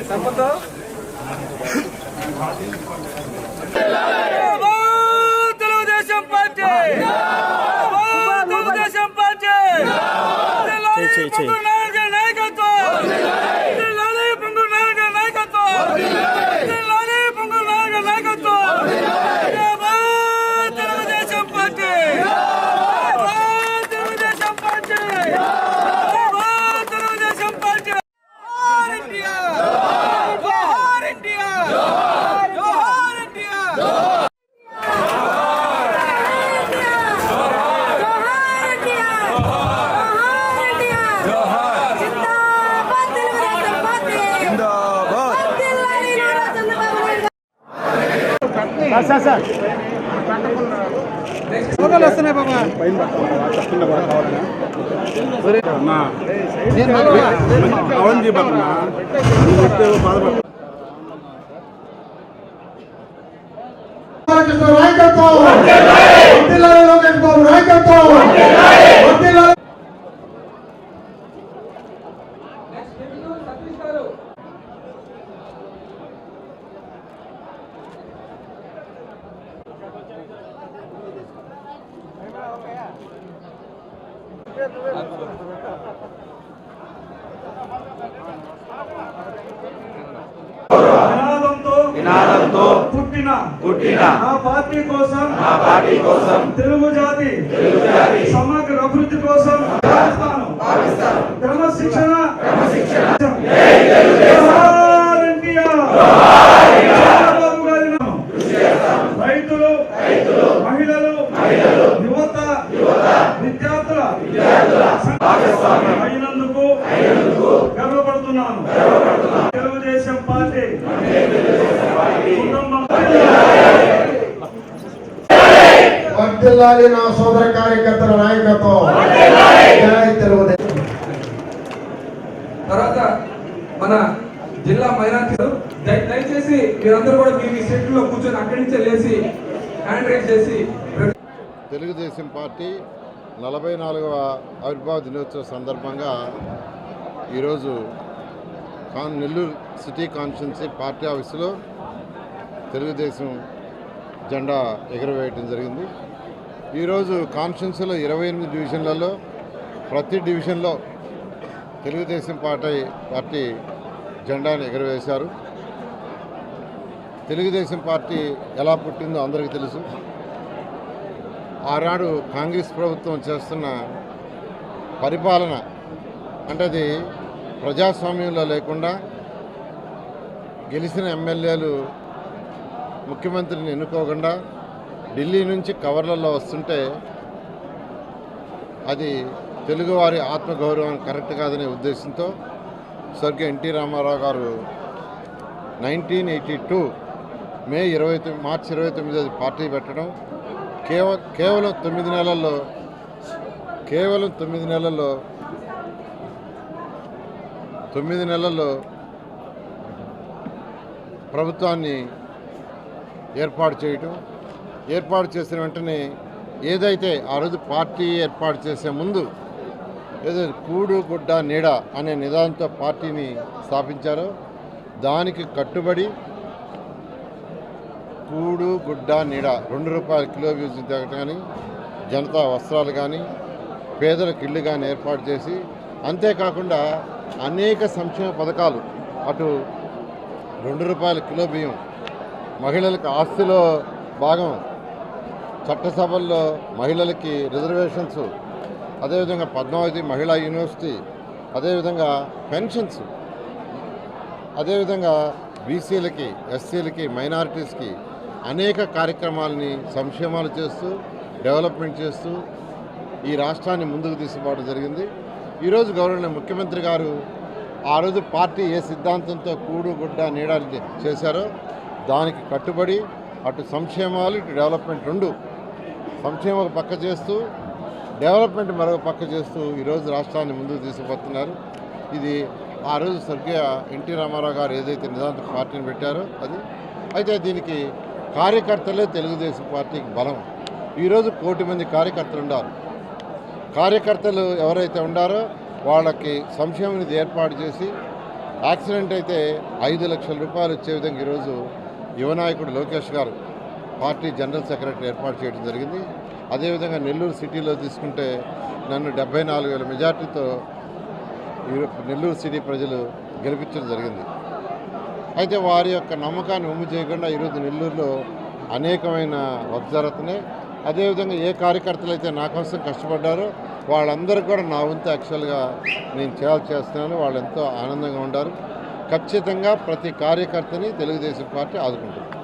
సంపతో Telugu Desam party Telugu Desam party సోదాలు వస్తున్నాయి బాబా నినాదంతో పుట్టిన నా పార్టీ కోసం తెలుగు జాతి సమగ్ర అభివృద్ధి కోసం క్రమశిక్షణ రైతులు మహిళలు యువత విద్యార్థుల అయినందుకు గర్వపడుతున్నాను. తెలుగుదేశం పార్టీ వర్ధిల్లాలి నా సోదర కార్యకర్తల నాయకత్వం. తర్వాత మన జిల్లా మైనార్టీలు దయచేసి మీరందరూ కూడా మీ సెట్లో కూర్చొని అక్కడి నుంచే లేచి హ్యాండ్ రైజ్ చేసి తెలుగుదేశం పార్టీ 44వ ఆవిర్భావ దినోత్సవ సందర్భంగా ఈరోజు నెల్లూరు సిటీ కాన్స్టిట్యున్సీ పార్టీ ఆఫీసులో తెలుగుదేశం జెండా ఎగురవేయటం జరిగింది. ఈరోజు కాన్స్టిట్యున్సీలో 28 డివిజన్లలో ప్రతి డివిజన్లో తెలుగుదేశం పార్టీ జెండాను ఎగురవేశారు. తెలుగుదేశం పార్టీ ఎలా పుట్టిందో అందరికీ తెలుసు. ఆనాడు కాంగ్రెస్ ప్రభుత్వం చేస్తున్న పరిపాలన అంటే అది ప్రజాస్వామ్యంలో లేకుండా గెలిచిన ఎమ్మెల్యేలు ముఖ్యమంత్రిని ఎన్నుకోకుండా ఢిల్లీ నుంచి కవర్లలో వస్తుంటే అది తెలుగువారి ఆత్మగౌరవం కరెక్ట్ కాదనే ఉద్దేశంతో స్వర్గీయ ఎన్టీ రామారావు గారు 1982 మార్చి 29 పార్టీ పెట్టడం కేవలం 9 నెలల్లో ప్రభుత్వాన్ని ఏర్పాటు చేసిన వెంటనే ఏదైతే ఆ రోజు పార్టీ ఏర్పాటు చేసే ముందు ఏదైతే కూడు గుడ్డ నీడ అనే నిదానంతో పార్టీని స్థాపించారో దానికి కట్టుబడి కూడు గుడ్డ నీడ ₹2 కిలో బియ్యం కానీ జనతా వస్త్రాలు కానీ పేదలకు ఇళ్ళు కానీ ఏర్పాటు చేసి అంతేకాకుండా అనేక సంక్షేమ పథకాలు అటు ₹2 కిలో బియ్యం మహిళలకు ఆస్తిలో భాగం చట్టసభల్లో మహిళలకి రిజర్వేషన్స్ అదేవిధంగా పద్మావతి మహిళా యూనివర్సిటీ అదేవిధంగా పెన్షన్స్ అదేవిధంగా బీసీలకి ఎస్సీలకి మైనారిటీస్కి అనేక కార్యక్రమాలని సంక్షేమాలు చేస్తూ డెవలప్మెంట్ చేస్తూ ఈ రాష్ట్రాన్ని ముందుకు తీసుకుపోవడం జరిగింది. ఈరోజు గౌరవనీయ ముఖ్యమంత్రి గారు ఆ రోజు పార్టీ ఏ సిద్ధాంతంతో కూడు గుడ్డ నీడ చేశారో దానికి కట్టుబడి అటు సంక్షేమాలు ఇటు డెవలప్మెంట్ రెండు సంక్షేమం ఒక పక్క చేస్తూ డెవలప్మెంట్ మరొక పక్క చేస్తూ ఈరోజు రాష్ట్రాన్ని ముందుకు తీసుకుపోతున్నారు. ఇది ఆ రోజు స్వర్గీయ ఎన్టీ రామారావు గారు ఏదైతే నిదాంత పార్టీని పెట్టారో అది అయితే దీనికి కార్యకర్తలే తెలుగుదేశం పార్టీకి బలం. ఈరోజు 1 కోటి మంది కార్యకర్తలు ఉన్నారు. కార్యకర్తలు ఎవరైతే ఉండారో వాళ్ళకి సంక్షేమ నిధి ఏర్పాటు చేసి యాక్సిడెంట్ అయితే 5 లక్షల రూపాయలు వచ్చే విధంగా ఈరోజు యువనాయకుడు లోకేష్ గారు పార్టీ జనరల్ సెక్రటరీ ఏర్పాటు చేయడం జరిగింది. అదేవిధంగా నెల్లూరు సిటీలో తీసుకుంటే నన్ను 74,000 మెజార్టీతో నెల్లూరు సిటీ ప్రజలు గెలిపించడం జరిగింది. అయితే వారి యొక్క నమ్మకాన్ని ఒమ్ము చేయకుండా ఈరోజు నెల్లూరులో అనేకమైన వర్క్ జరుగుతున్నాయి. అదేవిధంగా ఏ కార్యకర్తలు అయితే నా కోసం కష్టపడ్డారో వాళ్ళందరూ కూడా నా వంతు యాక్చువల్గా నేను చేస్తున్నాను. వాళ్ళు ఎంతో ఆనందంగా ఉంటారు. ఖచ్చితంగా ప్రతి కార్యకర్తని తెలుగుదేశం పార్టీ ఆదుకుంటుంది.